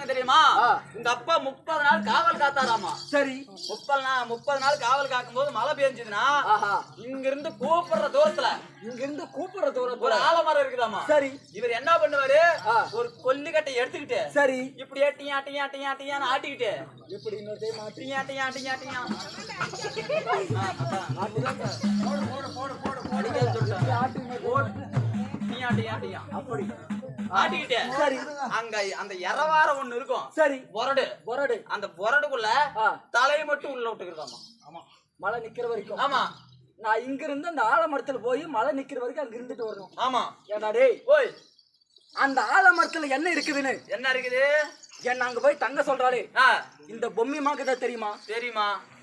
சொன்னாங்க தெரியுமா? உங்க அப்பா 30 நாள் காவல் காத்தாராமா. சரி, 30 நாள் காவல் காக்கும் போது மழை பெஞ்சதுன்னா இங்க இருந்து கூப்பிடுற தூரத்துல ஒரு ஆலமரம் இருக்குதாமா. சரி, இவர் என்ன பண்ணுவாரு? ஒரு கொல்லிக்கட்டை எடுத்துக்கிட்டு சரி இப்படியே டியா டியா டியா டியான்னு ஆட்டிக்கிட்டு இப்படி டியா டியா டியா டியா அப்படி ஆட்டிக்கிட்டு சரி அங்க அந்த எரவார ஒண்ணு இருக்கும். சரி, பொரடு அந்த பொரடுக்குள்ள தலையை மட்டும் உள்ள விட்டுக்கிறதாமா. ஆமா, மழை நிக்கிற வரைக்கும். ஆமா, நான் இங்க இருந்து அந்த ஆலமரத்துல போய் மழை நிக்கிற வரைக்கும் அங்க இருந்துட்டு வரணும். ஆமா, ஏடா டேய் ஓய், அந்த ஆலமரத்துல என்ன இருக்குது? என்ன அங்க போய் தங்க சொல்றாளே இந்த பொம்மி மாக்குதா தெரியுமா?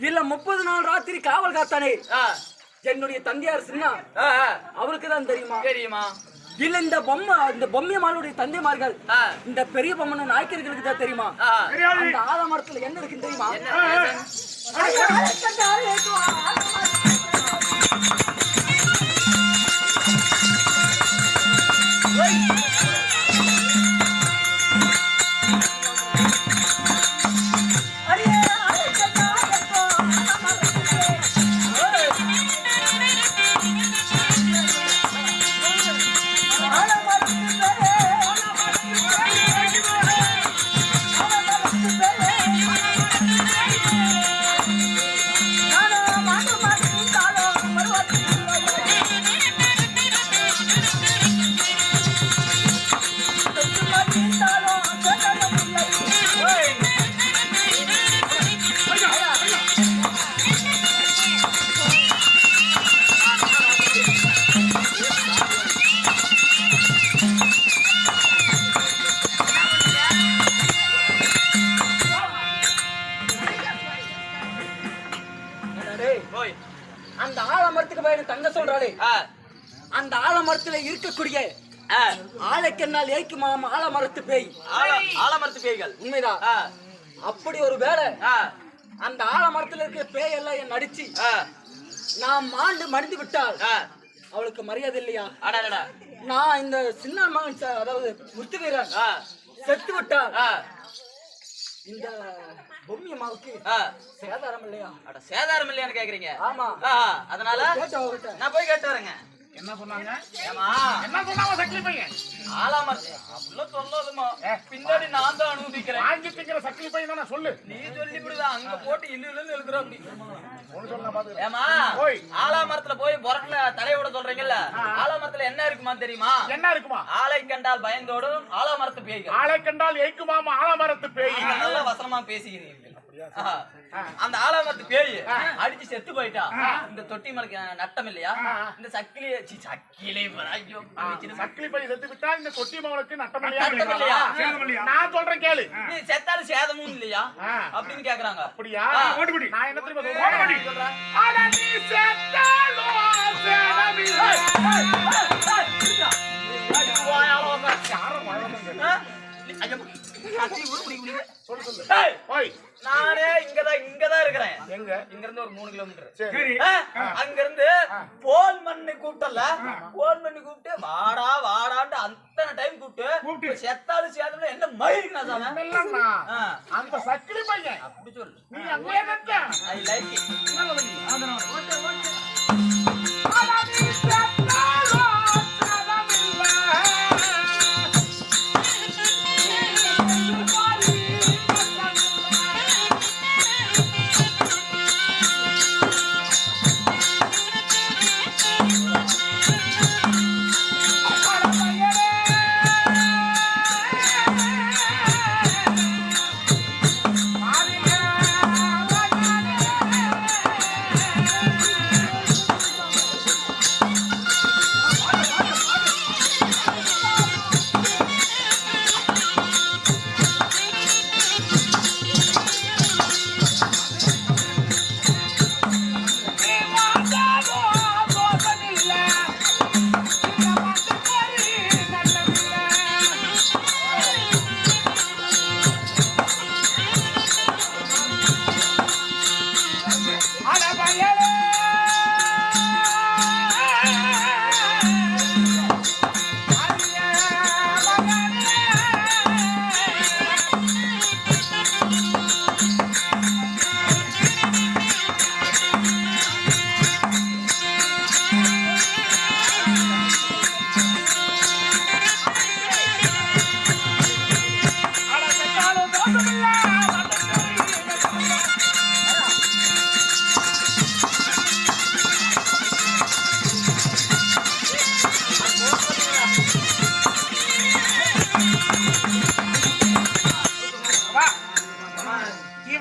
இல்ல 30 நாள் ராத்திரி காவல் காத்தானே என்னுடைய தந்தையார் சின்ன அவருக்கு தான் தெரியுமா? இல்ல இந்த பொம்மை மாளுடைய தந்தைமார்கள் இந்த பெரிய பொம்மன் நாய்க்கர்களுக்கு தான் தெரியுமா? அந்த ஆலமரத்துல என்ன இருக்குன்னு தெரியுமா? அந்த ஆலமரத்துக்கு போய் தங்க சொல்றாளே அந்த ஆலமரத்துல இருக்கக்கூடிய ஆலைக்கண்ணால் ஏய்க்குமாம் ஆலமரத்து பேய்கள் உண்மைதான். அப்படி ஒரு வேலை அந்த ஆலமரத்துல இருக்கிற பேய் எல்லாம் நடிச்சு நான் மாண்டு மடிந்து விட்டால் அவளுக்கு மரியாதை இல்லையா? நான் இந்த சின்ன மகன் அதாவது முத்து வீரன் செத்து விட்டால் இந்த பொம்மி அம்மாவுக்கு சேதாரம் இல்லையா? சேதாரம் இல்லையான்னு கேக்குறீங்க? ஆமா, அதனால நான் போய் கேட்டு வரேங்க. என்ன சொன்னாங்க? சக்தி பையன் பின்னாடி நான் தான் அனுபவிக்கிறேன். சக்தி பையன் சொல்லு, நீ சொல்லிவிடுதான் அங்க போட்டு இல்லு எழுதுறோம். ஏமா ஆலாமரத்துல போய் பொரட்டுல தலையோட சொல்றீங்கல்ல, ஆலாமரத்துல என்ன இருக்குமா தெரியுமா? என்ன இருக்குமா? ஆலை கண்டால் பயந்தோடும் ஆலாமரத்து பேய்கள். ஆலை கண்டால் ஏய்க்குமாமா ஆலாமரத்து பேய்கள். நல்ல வசனமா பேசுகிறீர்கள். அந்த ஆலாமரத்து பேய் அடிச்சு செத்து போயிட்டா இந்த தொட்டி மலைக்கு நட்டம் இல்லையா? இந்த சக்கிலி பை செத்து விட்டா இந்த தொட்டி மலைக்கு நட்டம் இல்லையா? நான் சொல்றேன் கேளு, நீ செத்தாலும் சேதமும் இல்லையா அப்படின்னு கேக்குறாங்க. அப்படியா? நான் என்ன தெரியுமா சொல்றேன்? நானே இங்கதான் இருக்கிறேன். இங்க இருந்து ஒரு 3 கிலோமீட்டர். அங்க இருந்து போன் பண்ணி கூப்பிட்டு வாடா வாடான்னு அத்தனை டைம் கூப்பிட்டு செத்தாலும் சேதம் என்ன மயிருக்கு அந்த சக்கிலி பையன் அப்படி சொல்லு. நீ ஐ லைக்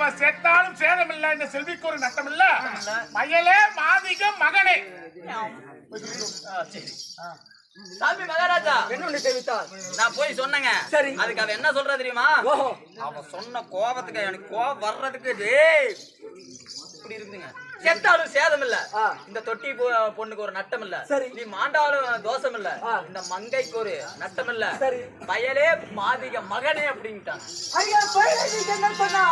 இவன் செத்தாலும் சேதம் இல்ல, இந்த செல்விக்கு ஒரு நட்டம் இல்ல. மயலே மாதிக மகனே. சரி சாமி மகாராஜா என்ன தெரிவித்தார்? நான் போய் சொன்னேங்க. சரி, அதுக்கு அவன் என்ன சொல்றா தெரியுமா? ஓஹோ, அவன் சொன்ன கோபத்துக்கு எனக்கு கோபம் வர்றதுக்கு டேய் இப்படி இருக்குங்க. செத்தாலும் சேதம் இல்ல, இந்த தொட்டி பொண்ணுக்கு ஒரு நட்டம் இல்ல. சரி, நீ மாண்டாலும் தோஷம் இல்ல, இந்த மங்கைக்கு ஒரு நட்டம் இல்ல. சரி, பயலே மாதிக மகனே அப்படின்ட்டான். ஐயா பையனை என்ன பண்ணா?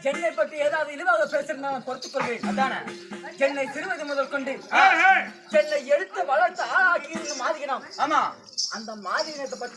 சென்னை பற்றி ஏதாவது இழிவாக பேசுறது நான் பொறுத்துக் கொள்வேன். அதானே சென்னை சிறுவயது முதல் கொண்டு சென்னை எடுத்து வளர்த்து ஆளாக்கி இருந்து மாதிகினாம். ஆமா, அந்த மாதிகினத்தை பற்றி